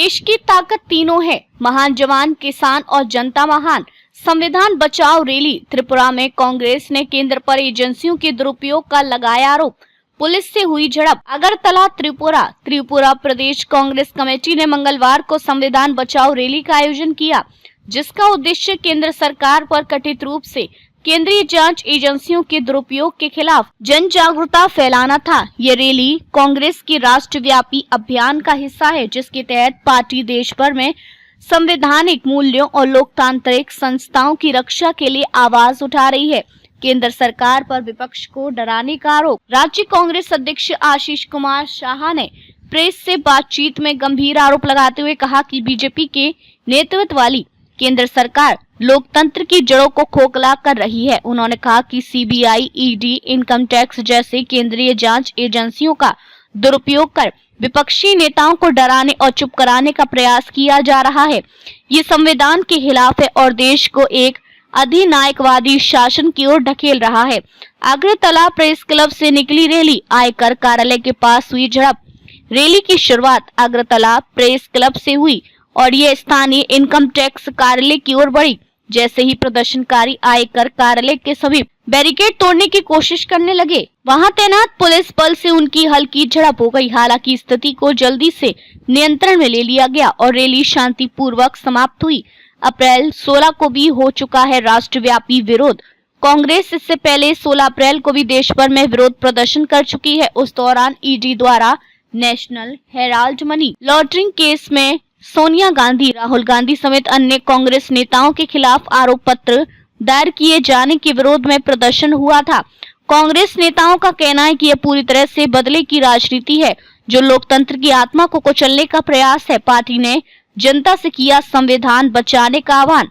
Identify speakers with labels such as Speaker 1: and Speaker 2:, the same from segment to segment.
Speaker 1: देश की ताकत तीनों है, महान जवान, किसान और जनता महान। संविधान बचाओ रैली। त्रिपुरा में कांग्रेस ने केंद्र पर एजेंसियों के दुरुपयोग का लगाया आरोप। पुलिस से हुई झड़प। अगरतला त्रिपुरा प्रदेश कांग्रेस कमेटी ने मंगलवार को संविधान बचाओ रैली का आयोजन किया, जिसका उद्देश्य केंद्र सरकार पर कथित रूप से केंद्रीय जांच एजेंसियों के दुरुपयोग के खिलाफ जन जागरूकता फैलाना था। ये रैली कांग्रेस के राष्ट्रव्यापी अभियान का हिस्सा है, जिसके तहत पार्टी देश भर में संवैधानिक मूल्यों और लोकतांत्रिक संस्थाओं की रक्षा के लिए आवाज उठा रही है। केंद्र सरकार पर विपक्ष को डराने का आरोप। राज्य कांग्रेस अध्यक्ष आशीष कुमार शाह ने प्रेस से बातचीत में गंभीर आरोप लगाते हुए कहा कि बीजेपी के नेतृत्व वाली केंद्र सरकार लोकतंत्र की जड़ों को खोखला कर रही है। उन्होंने कहा कि सीबीआई, ईडी, इनकम टैक्स जैसे केंद्रीय जांच एजेंसियों का दुरुपयोग कर विपक्षी नेताओं को डराने और चुप कराने का प्रयास किया जा रहा है। ये संविधान के खिलाफ है और देश को एक अधिनायकवादी शासन की ओर ढकेल रहा है। अगरतला प्रेस क्लब से निकली रैली। आयकर कार्यालय के पास हुई झड़प। रैली की शुरुआत अगरतला प्रेस क्लब से हुई और ये स्थानीय इनकम टैक्स कार्यालय की ओर बढ़ी। जैसे ही प्रदर्शनकारी आयकर कार्यालय के सभी बैरिकेड तोड़ने की कोशिश करने लगे, वहां तैनात पुलिस बल से उनकी हल्की झड़प हो गई। हालांकि स्थिति को जल्दी से नियंत्रण में ले लिया गया और रैली शांतिपूर्वक समाप्त हुई। अप्रैल 16 को भी हो चुका है राष्ट्रव्यापी विरोध। कांग्रेस इससे पहले 16 अप्रैल को भी देश भर में विरोध प्रदर्शन कर चुकी है। उस दौरान ईडी द्वारा national Herald money laundering case में सोनिया गांधी, राहुल गांधी समेत अन्य कांग्रेस नेताओं के खिलाफ आरोप पत्र दायर किए जाने के विरोध में प्रदर्शन हुआ था। कांग्रेस नेताओं का कहना है कि यह पूरी तरह से बदले की राजनीति है, जो लोकतंत्र की आत्मा को कुचलने का प्रयास है। पार्टी ने जनता से किया संविधान बचाने का आह्वान।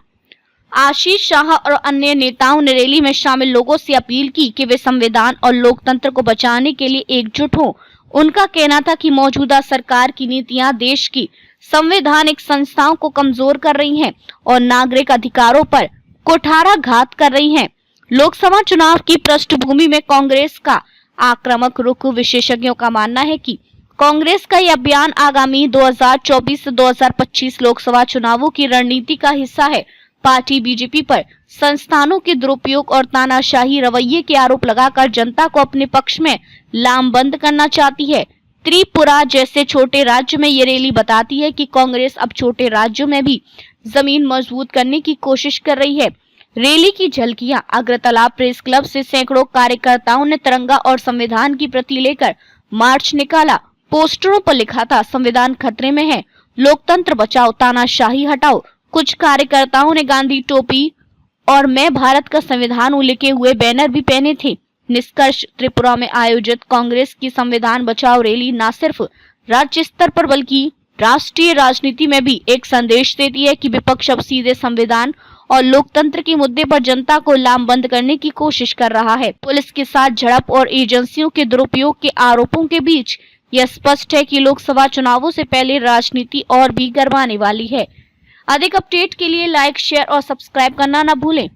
Speaker 1: आशीष शाह और अन्य नेताओं ने रैली में शामिल लोगों से अपील की कि वे संविधान और लोकतंत्र को बचाने के लिए एकजुट हों। उनका कहना था कि मौजूदा सरकार की नीतियां देश की संवैधानिक संस्थाओं को कमजोर कर रही हैं और नागरिक अधिकारों पर कुठाराघात कर रही हैं। लोकसभा चुनाव की पृष्ठभूमि में कांग्रेस का आक्रामक रुख। विशेषज्ञों का मानना है कि कांग्रेस का यह अभियान आगामी 2024-2025 लोकसभा चुनावों की रणनीति का हिस्सा है। पार्टी बीजेपी पर संस्थानों के दुरुपयोग और तानाशाही रवैये के आरोप लगाकर जनता को अपने पक्ष में लामबंद करना चाहती है। त्रिपुरा जैसे छोटे राज्य में ये रैली बताती है कि कांग्रेस अब छोटे राज्यों में भी जमीन मजबूत करने की कोशिश कर रही है। रैली की झलकियां। अगरतला प्रेस क्लब से सैकड़ों कार्यकर्ताओं ने तिरंगा और संविधान की प्रति लेकर मार्च निकाला। पोस्टरों पर लिखा था, संविधान खतरे में है, लोकतंत्र बचाओ, तानाशाही हटाओ। कुछ कार्यकर्ताओं ने गांधी टोपी और मैं भारत का संविधान लिखे हुए बैनर भी पहने थे। निष्कर्ष, त्रिपुरा में आयोजित कांग्रेस की संविधान बचाओ रैली न सिर्फ राज्य स्तर पर बल्कि राष्ट्रीय राजनीति में भी एक संदेश देती है कि विपक्ष अब सीधे संविधान और लोकतंत्र के मुद्दे पर जनता को लामबंद करने की कोशिश कर रहा है। पुलिस के साथ झड़प और एजेंसियों के दुरुपयोग के आरोपों के बीच यह स्पष्ट है कि लोकसभा चुनावों से पहले राजनीति और भी गरमाने वाली है। अधिक अपडेट के लिए लाइक, शेयर और सब्सक्राइब करना न भूलें।